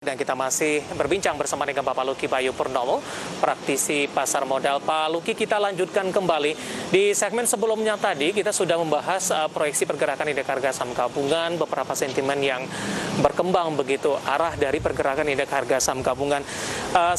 Dan kita masih berbincang bersama dengan Bapak Luki Bayu Purnomo, praktisi pasar modal. Pak Luki, kita lanjutkan kembali. Di segmen sebelumnya tadi kita sudah membahas proyeksi pergerakan indeks harga saham gabungan, beberapa sentimen yang berkembang begitu, arah dari pergerakan indeks harga saham gabungan.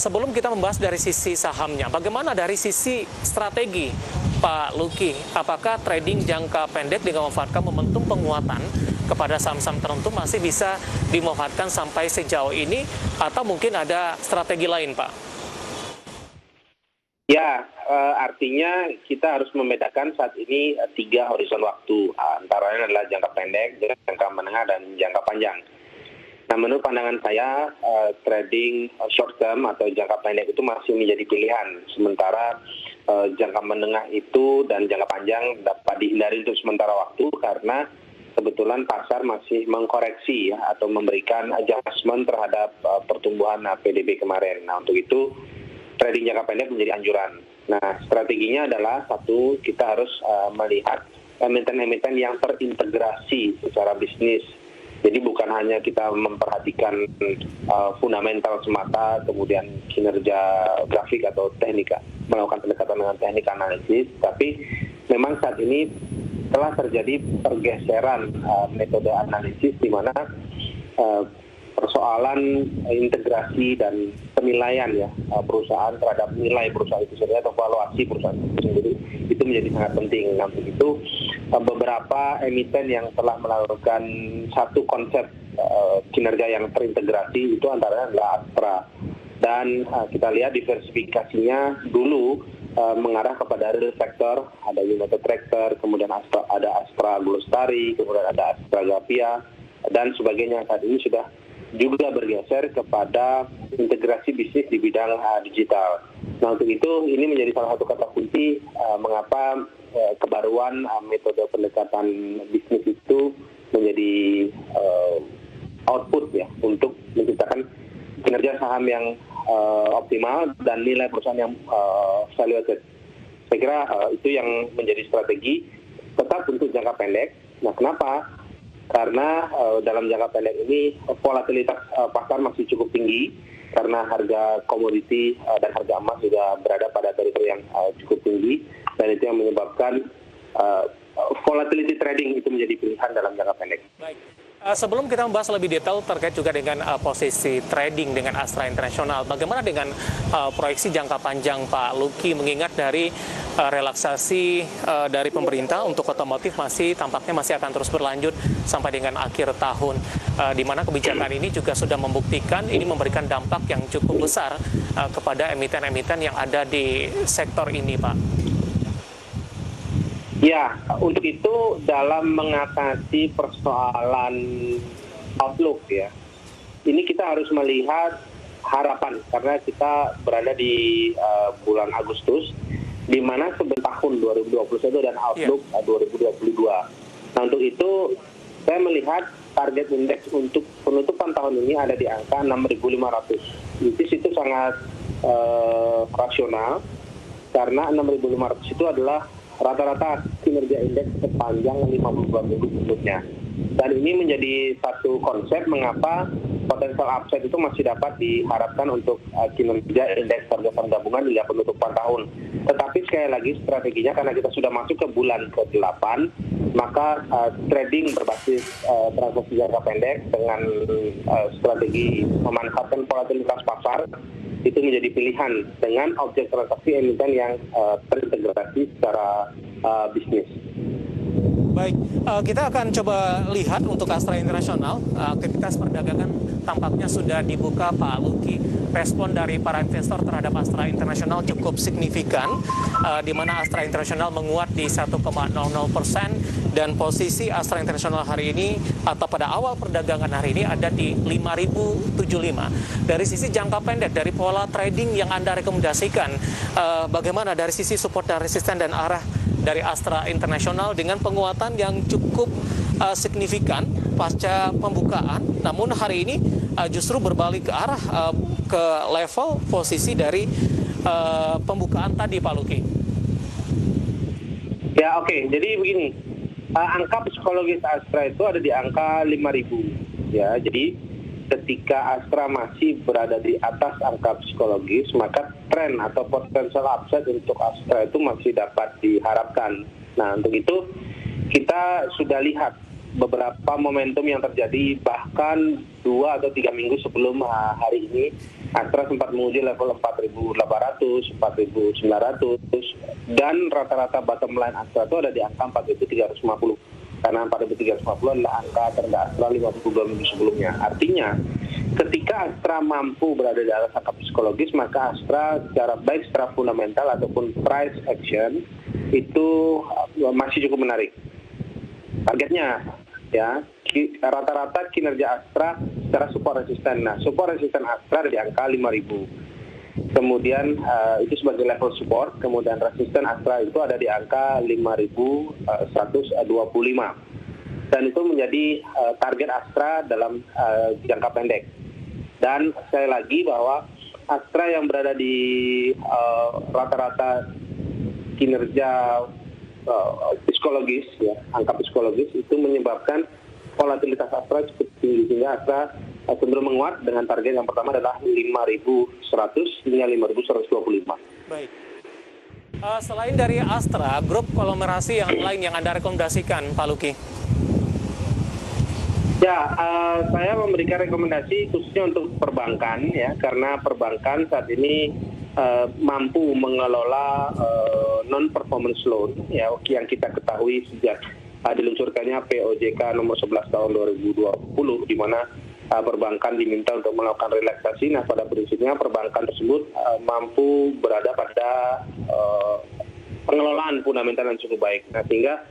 Sebelum kita membahas dari sisi sahamnya, bagaimana dari sisi strategi Pak Luki? Apakah trading jangka pendek dengan memanfaatkan momentum penguatan kepada saham-saham tertentu masih bisa dimanfaatkan sampai sejauh ini, atau mungkin ada strategi lain, Pak? Ya, artinya kita harus membedakan saat ini 3 horizon waktu. Antaranya adalah jangka pendek, jangka menengah, dan jangka panjang. Nah, menurut pandangan saya, trading short term atau jangka pendek itu masih menjadi pilihan. Sementara jangka menengah itu dan jangka panjang dapat dihindari untuk sementara waktu karena kebetulan pasar masih mengkoreksi ya, atau memberikan adjustment terhadap pertumbuhan PDB kemarin. Nah, untuk itu trading jangka pendek menjadi anjuran. Nah, strateginya adalah satu, kita harus melihat emiten-emiten yang terintegrasi secara bisnis. Jadi bukan hanya kita memperhatikan fundamental semata, kemudian kinerja grafik atau teknik, melakukan pendekatan dengan teknik analisis, tapi memang saat ini telah terjadi pergeseran metode analisis di mana persoalan integrasi dan penilaian ya perusahaan terhadap nilai perusahaan itu sendiri atau valuasi perusahaan itu sendiri itu menjadi sangat penting. Nah, itu beberapa emiten yang telah melakukan satu konsep kinerja yang terintegrasi itu antaranya adalah Astra, dan kita lihat diversifikasinya dulu mengarah kepada real sector, ada United Tractor, kemudian ada Astra Glostari, kemudian ada Astra Gapia, dan sebagainya. Saat ini sudah juga bergeser kepada integrasi bisnis di bidang digital. Nah, untuk itu ini menjadi salah satu kata kunci mengapa kebaruan metode pendekatan bisnis itu menjadi output ya untuk menciptakan kinerja saham yang optimal dan nilai perusahaan yang valuated. Saya kira itu yang menjadi strategi tetap untuk jangka pendek. Nah, kenapa? Karena dalam jangka pendek ini volatilitas pasar masih cukup tinggi karena harga komoditi dan harga emas juga berada pada teritori yang cukup tinggi, dan itu yang menyebabkan volatility trading itu menjadi pilihan dalam jangka pendek. Baik. Sebelum kita membahas lebih detail terkait juga dengan posisi trading dengan Astra International, bagaimana dengan proyeksi jangka panjang Pak Luki, mengingat dari relaksasi dari pemerintah untuk otomotif tampaknya masih akan terus berlanjut sampai dengan akhir tahun, di mana kebijakan ini juga sudah membuktikan ini memberikan dampak yang cukup besar kepada emiten-emiten yang ada di sektor ini, Pak. Ya, untuk itu dalam mengatasi persoalan outlook ya, ini kita harus melihat harapan karena kita berada di bulan Agustus, di mana sebelum tahun 2021 dan outlook 2022. Nah, untuk itu saya melihat target indeks untuk penutupan tahun ini ada di angka 6.500. Itu sangat rasional karena 6.500 itu adalah rata-rata kinerja indeks sepanjang 52 minggu sebelumnya. Dan ini menjadi satu konsep mengapa potensial upside itu masih dapat diharapkan untuk kinerja indeks harga saham gabungan hingga penutupan tahun. Tetapi sekali lagi strateginya karena kita sudah masuk ke bulan ke-8, maka trading berbasis transaksi jangka pendek dengan strategi memanfaatkan volatilitas pasar itu menjadi pilihan dengan objek transaksi emiten yang terintegrasi secara bisnis. Baik, kita akan coba lihat untuk Astra International, aktivitas perdagangan tampaknya sudah dibuka, Pak Luki. Respon dari para investor terhadap Astra International cukup signifikan, di mana Astra International menguat di 1,00% dan posisi Astra International hari ini atau pada awal perdagangan hari ini ada di 5.075. Dari sisi jangka pendek, dari pola trading yang Anda rekomendasikan, bagaimana dari sisi support dan resisten dan arah dari Astra International dengan penguatan yang cukup signifikan pasca pembukaan, namun hari ini justru berbalik ke arah ke level posisi dari pembukaan tadi, Pak Luki. Ya, oke. Jadi begini, angka psikologis Astra itu ada di angka 5.000. Ya, jadi ketika Astra masih berada di atas angka psikologis, maka tren atau potential upside untuk Astra itu masih dapat diharapkan. Nah, untuk itu kita sudah lihat beberapa momentum yang terjadi, bahkan 2 atau 3 minggu sebelum hari ini Astra sempat menguji level 4.800, 4.900, dan rata-rata bottom line Astra itu ada di angka 4.350. Karena 4.350 adalah angka terendah Astra 52 minggu sebelumnya. Artinya, ketika Astra mampu berada di atas angka psikologis, maka Astra secara fundamental ataupun price action itu masih cukup menarik. Targetnya, ya, rata-rata kinerja Astra secara support resisten. Nah, support resisten Astra ada di angka 5.000. Kemudian itu sebagai level support, kemudian resisten Astra itu ada di angka 5.125. Dan itu menjadi target Astra dalam jangka pendek. Dan sekali lagi bahwa Astra yang berada di rata-rata kinerja psikologis, ya, angka psikologis itu menyebabkan volatilitas Astra cukup tinggi, sehingga Astra cenderung menguat dengan target yang pertama adalah 5.100 hingga 5.125. Baik. Selain dari Astra, grup konglomerasi yang lain yang Anda rekomendasikan, Pak Luki? Ya, saya memberikan rekomendasi khususnya untuk perbankan, ya, karena perbankan saat ini mampu mengelola non-performance loan, ya, yang kita ketahui sejak diluncurkannya POJK nomor 11 tahun 2020, di mana perbankan diminta untuk melakukan relaksasi. Nah, pada prinsipnya perbankan tersebut mampu berada pada pengelolaan fundamental yang cukup baik. Nah, sehingga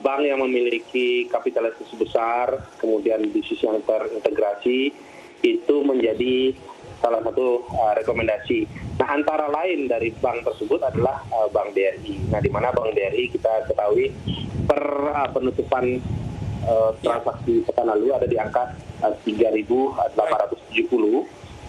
bank yang memiliki kapitalisasi besar, kemudian bisnis yang terintegrasi, itu menjadi salah satu rekomendasi. Nah, antara lain dari bank tersebut adalah Bank BRI. Nah, di mana Bank BRI kita ketahui per penutupan transaksi pekan lalu ada di angka 3.870,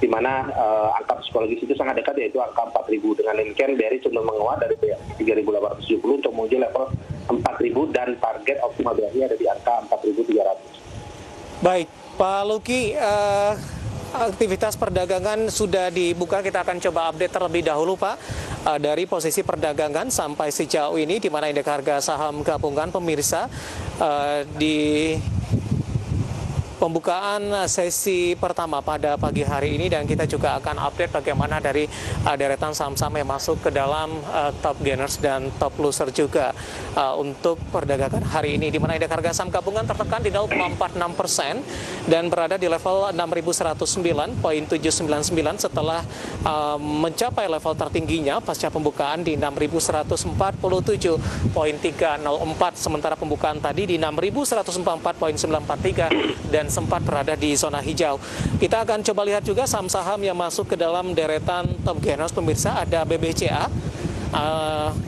di mana angka psikologis itu sangat dekat, yaitu angka 4.000. Dengan demikian BRI cenderung menguat dari 3.870 untuk menuju level 4.000, dan target optimal BRI ada di angka 4.300. Baik, Pak Luki, aktivitas perdagangan sudah dibuka. Kita akan coba update terlebih dahulu, Pak, dari posisi perdagangan sampai sejauh ini, di mana indeks harga saham gabungan pemirsa di pembukaan sesi pertama pada pagi hari ini, dan kita juga akan update bagaimana dari deretan saham-saham yang masuk ke dalam top gainers dan top loser juga untuk perdagangan hari ini, di mana indeks harga saham gabungan tertekan di 0,46% dan berada di level 6.109.799 setelah mencapai level tertingginya pasca pembukaan di 6.147.304, sementara pembukaan tadi di 6.144.943 dan sempat berada di zona hijau. Kita akan coba lihat juga saham-saham yang masuk ke dalam deretan top gainers, pemirsa. Ada BBCA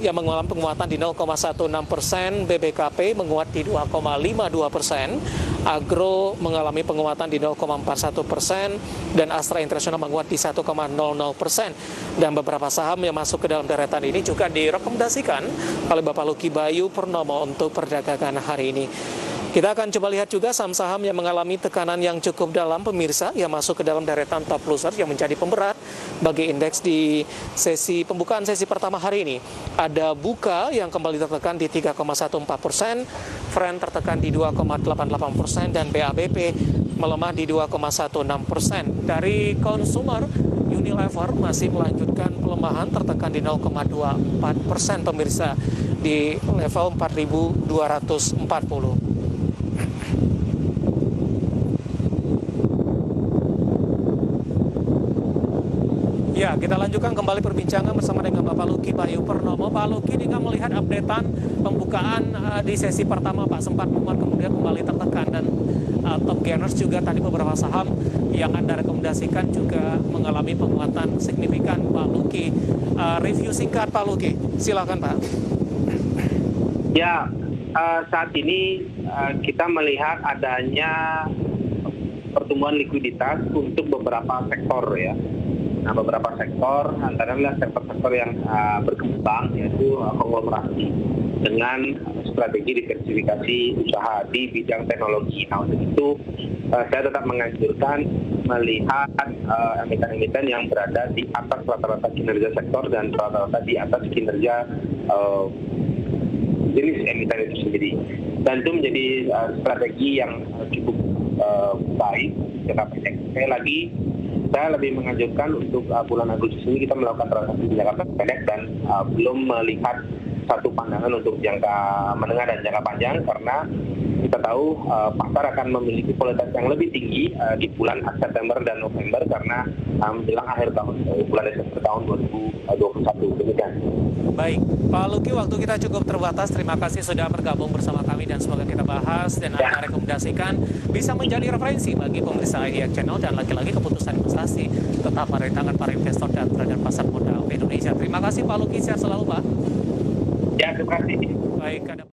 yang mengalami penguatan di 0,16%, BBKP menguat di 2,52%, Agro mengalami penguatan di 0,41%, dan Astra International menguat di 1,00%. Dan beberapa saham yang masuk ke dalam deretan ini juga direkomendasikan oleh Bapak Luki Bayu Purnomo untuk perdagangan hari ini. Kita akan coba lihat juga saham-saham yang mengalami tekanan yang cukup dalam, pemirsa, yang masuk ke dalam deretan top loser yang menjadi pemberat bagi indeks di sesi pembukaan sesi pertama hari ini. Ada Buka yang kembali tertekan di 3,14%, Fren tertekan di 2,88%, dan BABP melemah di 2,16%. Dari konsumer, Unilever masih melanjutkan pelemahan, tertekan di 0,24%, pemirsa, di level 4.240. Ya, kita lanjutkan kembali perbincangan bersama dengan Bapak Luki Bayu Purnomo. Pak Luki, dengan melihat updatean pembukaan di sesi pertama, Pak, sempat menguat kemudian kembali tertekan, dan top gainers juga tadi beberapa saham yang Anda rekomendasikan juga mengalami penguatan signifikan, Pak Luki. Review singkat, Pak Luki, silakan, Pak. Ya, saat ini kita melihat adanya pertumbuhan likuiditas untuk beberapa sektor, ya. Nah, beberapa sektor, antara lain sektor-sektor yang berkembang, yaitu konglomerasi dengan strategi diversifikasi usaha di bidang teknologi. Nah, untuk itu saya tetap menganjurkan melihat emiten-emiten yang berada di atas rata-rata kinerja sektor dan rata-rata di atas kinerja jenis emiten itu sendiri. Dan itu menjadi strategi yang cukup baik jangka pendek. Sekali lagi, saya lebih menganjurkan untuk bulan Agustus ini kita melakukan transaksi jangka pendek dan belum melihat satu pandangan untuk jangka menengah dan jangka panjang, karena kita tahu pasar akan memiliki volatilitas yang lebih tinggi di bulan September dan November karena menjelang akhir tahun, bulan Desember tahun 2021. Demikian. Baik, Pak Luki, waktu kita cukup terbatas. Terima kasih sudah bergabung bersama kami dan semoga kita bahas dan Anda rekomendasikan bisa menjadi referensi bagi pemirsa IDX Channel, dan lagi-lagi keputusan investasi tetap ada di tangan para investor dan trader pasar modal Indonesia. Terima kasih Pak Luki, sehat selalu Pak. Ya, terima kasih. Baik, ada